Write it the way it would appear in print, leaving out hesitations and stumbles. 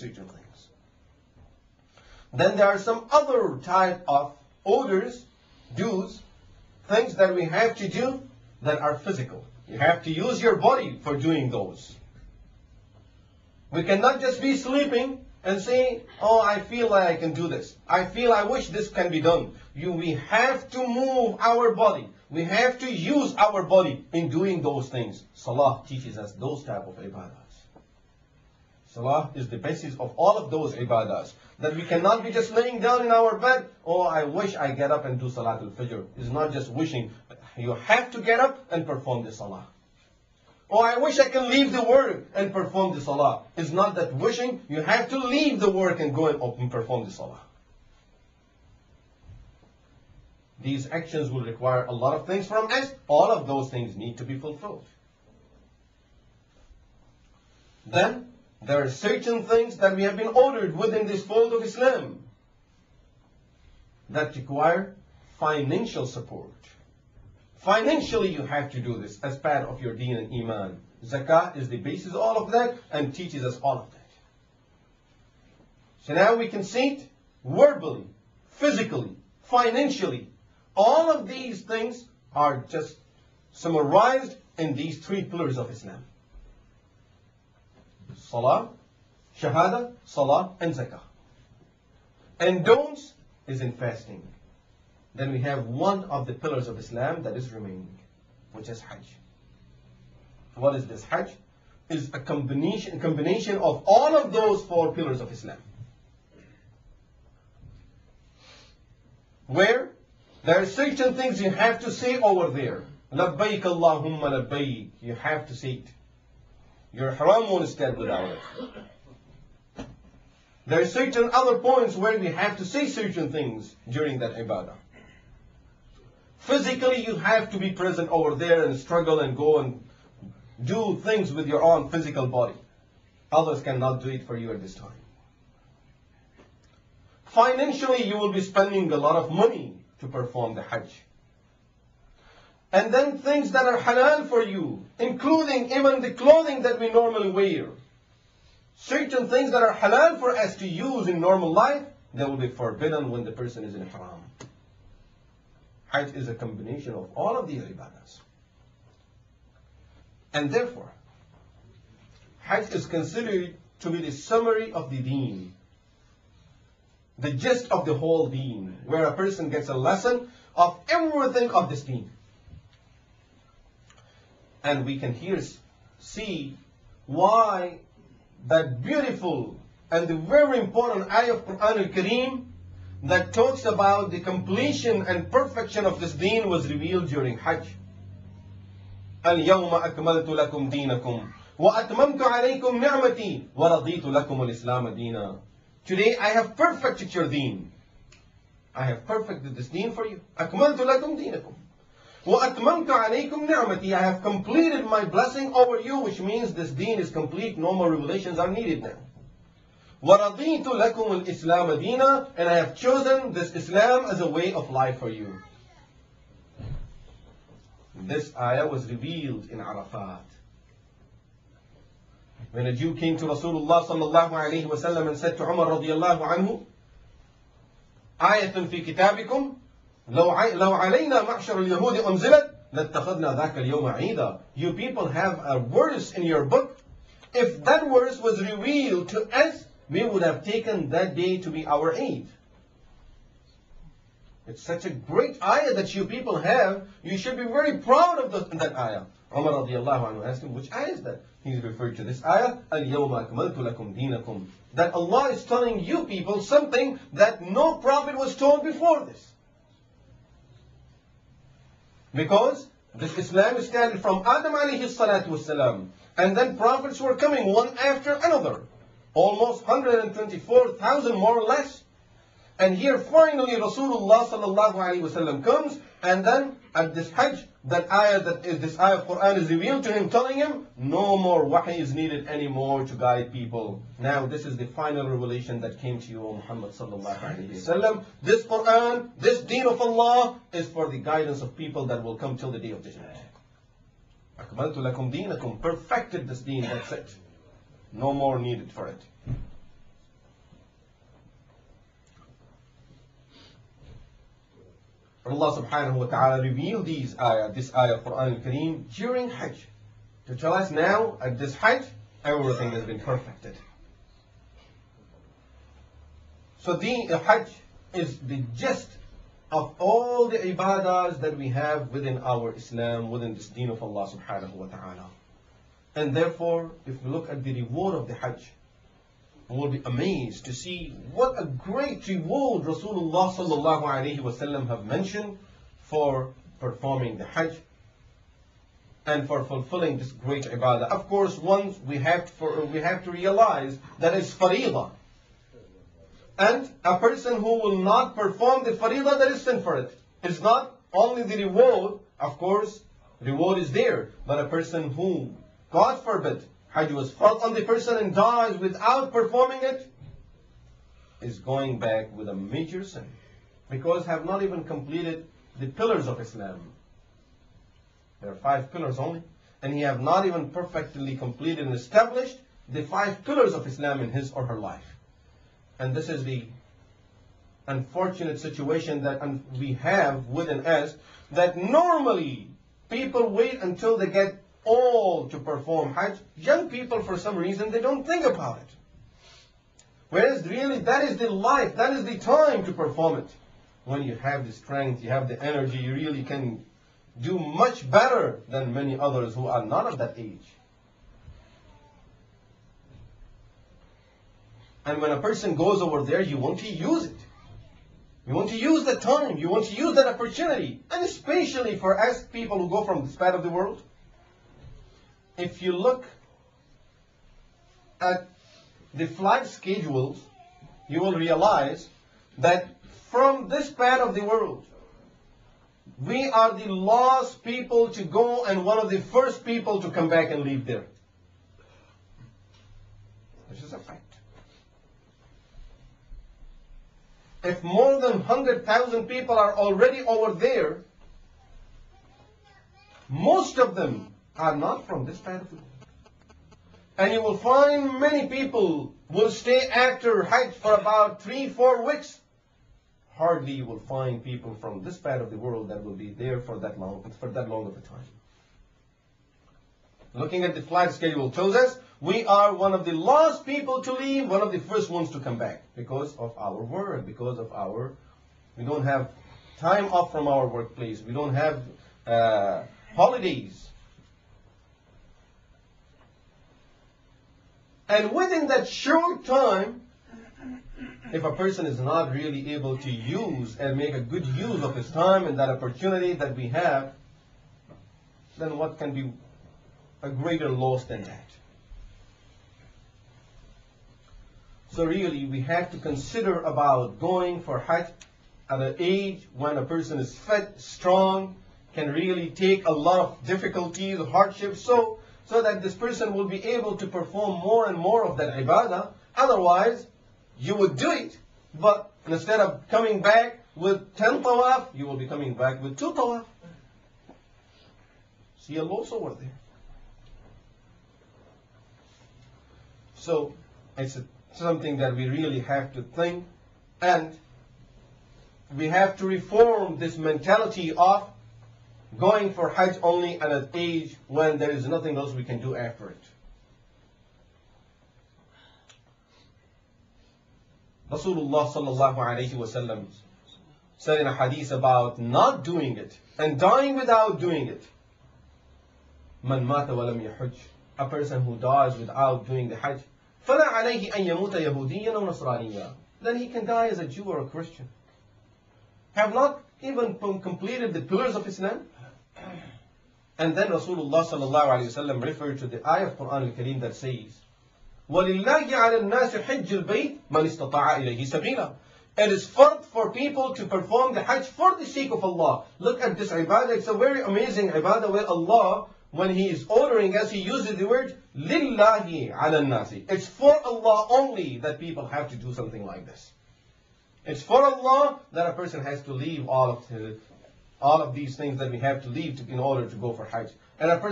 certain things. Then there are some other type of orders, dues, things that we have to do that are physical. You have to use your body for doing those. We cannot just be sleeping and say, oh, I feel like I can do this. I wish this can be done. We have to move our body. We have to use our body in doing those things. Salah teaches us those type of ibadahs. Salah is the basis of all of those ibadahs. That we cannot be just laying down in our bed, oh, I wish I get up and do Salatul Fajr. It's not just wishing. You have to get up and perform the Salah. Oh, I wish I can leave the work and perform the Salah. It's not that wishing. You have to leave the work and go and perform the Salah. These actions will require a lot of things from us. All of those things need to be fulfilled. Then, there are certain things that we have been ordered within this fold of Islam that require financial support. Financially, you have to do this as part of your deen and iman. Zakah is the basis of all of that and teaches us all of that. So now we can see it verbally, physically, financially. All of these things are just summarized in these three pillars of Islam. Salah, Shahada, Salah, and Zakah. And don'ts is in fasting. Then we have one of the pillars of Islam that is remaining, which is Hajj. What is this? Hajj is a combination of all of those four pillars of Islam. Where there are certain things you have to say over there. Labbaik Allahumma labbaik. You have to say it. Your haram won't stand without it. There are certain other points where we have to say certain things during that ibadah. Physically, you have to be present over there and struggle and go and do things with your own physical body. Others cannot do it for you at this time. Financially, you will be spending a lot of money to perform the Hajj. And then things that are halal for you, including even the clothing that we normally wear. Certain things that are halal for us to use in normal life, they will be forbidden when the person is in haram. Hajj is a combination of all of these ibadahs. And therefore, Hajj is considered to be the summary of the deen. The gist of the whole deen, where a person gets a lesson of everything of this deen. And we can here see why that beautiful and the very important ayah of Quran al-Kareem that talks about the completion and perfection of this deen was revealed during Hajj. اليوم أكملت لكم دينكم وأتممت عليكم نعمتي ورضيت لكم الإسلام دينا. Today I have perfected your deen. I have perfected this deen for you. أكملت لكم دينكم وأتممت عليكم نعمتي. I have completed my blessing over you, which means this deen is complete. No more revelations are needed now. وَرَضِيتُ لَكُمُ الْإِسْلَامَ دِينًا. And I have chosen this Islam as a way of life for you. This ayah was revealed in Arafat. When a Jew came to Rasulullah sallallahu alayhi wa sallam and said to Umar radiyallahu anhu, آيَةٌ فِي كِتَابِكُمْ لو علينا معشر اليهود أنزلت لاتخذنا ذاك اليوم عيدا. You people have a verse in your book. If that verse was revealed to us, we would have taken that day to be our Eid. It's such a great ayah that you people have. You should be very proud of that ayah. Umar radiallahu anhu asked him, which ayah is that? He's referred to this ayah, الْيَوْمَ أَكْمَلْتُ لَكُمْ دِينَكُمْ. That Allah is telling you people something that no prophet was told before this. Because this Islam is started from Adam alayhi salatu wasalam. And then prophets were coming one after another. Almost 124,000 more or less. And here finally Rasulullah sallallahu alayhi wasallam comes, and then at this Hajj, this ayah of Quran is revealed to him, telling him no more wahi is needed anymore to guide people. Now this is the final revelation that came to you, O Muhammad sallallahu alayhi wasallam. This Quran, this deen of Allah is for the guidance of people that will come till the day of judgment. Akmaltu lakum deenakum, perfected this deen, that's it. No more needed for it. But Allah subhanahu wa ta'ala revealed this ayah of Quran al-Kareem during Hajj to tell us now at this Hajj everything has been perfected. So the Hajj is the gist of all the ibadahs that we have within our Islam, within this deen of Allah subhanahu wa ta'ala. And therefore, if we look at the reward of the Hajj, we will be amazed to see what a great reward Rasulullah sallallahu alayhi wa sallam have mentioned for performing the Hajj and for fulfilling this great ibadah. Of course, once we have to realize that it's faridah. And a person who will not perform the faridah, there is sin for it. It's not only the reward, of course, reward is there, but a person who, God forbid, Hajj was fard on the person and dies without performing it, is going back with a major sin. Because have not even completed the pillars of Islam. There are 5 pillars only. And he have not even perfectly completed and established the 5 pillars of Islam in his or her life. And this is the unfortunate situation that we have within us, that normally people wait until they get old to perform Hajj. Young people, for some reason, they don't think about it. Whereas really that is the life, that is the time to perform it. When you have the strength, you have the energy, you really can do much better than many others who are not of that age. And when a person goes over there, you want to use it. You want to use the time. You want to use that opportunity. And especially for us people who go from this part of the world. If you look at the flight schedules, you will realize that from this part of the world, we are the last people to go and one of the first people to come back and leave there. This is a fact. If more than 100,000 people are already over there, most of them are not from this part of the world. And you will find many people will stay after Hajj for about 3-4 weeks. Hardly you will find people from this part of the world that will be there for that long of a time. Looking at the flight schedule tells us we are one of the last people to leave, one of the first ones to come back because of our work, because of we don't have time off from our workplace, we don't have holidays. And within that short time, if a person is not really able to use and make a good use of his time and that opportunity that we have, then what can be a greater loss than that? So really, we have to consider about going for Hajj at an age when a person is fit, strong, can really take a lot of difficulties, hardships, so that this person will be able to perform more and more of that ibadah. Otherwise, you would do it, but instead of coming back with 10 tawaf, you will be coming back with 2 tawaf. See a loss over there. So, it's something that we really have to think, and we have to reform this mentality of going for Hajj only at an age when there is nothing else we can do after it. Rasulullah sallallahu alayhi wa sallam said in a hadith about not doing it and dying without doing it. Man mata wa lam yahujj, a person who dies without doing the Hajj, فَلَا عَلَيْهِ أَن يَمُوتَ يَهُودِيًّا أَوْ نَصْرَانِيًّا, then he can die as a Jew or a Christian. Have not even completed the pillars of Islam. And then Rasulullah sallallahu alayhi wa sallam referred to the ayah of Quran al-Kareem that says, وَلِلَّهِ عَلَى النَّاسِ حِجِّ الْبَيْتِ مَنِ اسْتَطَاعَ إِلَيْهِ سَبِيلًا. It is fard for people to perform the Hajj for the sake of Allah. Look at this ibadah. It's a very amazing ibadah where Allah, when He is ordering us, He uses the word لِلَّهِ عَلَى النَّاسِ. It's for Allah only that people have to do something like this. It's for Allah that a person has to leave all of these things that we have to leave in order to go for Hajj. And a person